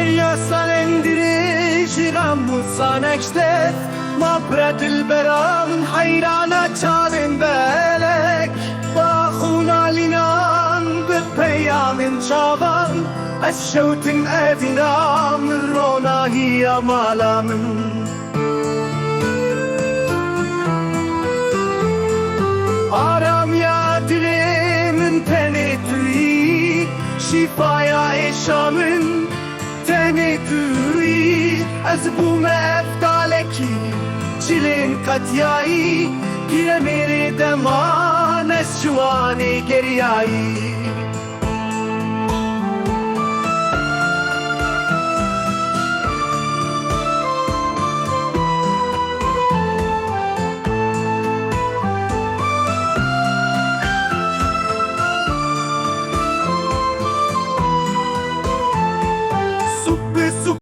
يا سالندري جيران بوسانكشتت ما برد البرام حيرانا çağırın belek باخونا لنان ببيام شابان الشوتن أدنام رونا هي مالامن Aram ya dilimin tenetüi Şifaya eşamın tenetüi Ez bu meftaleki Çilin katyayı Giremiri deman Ez şuani geriyayı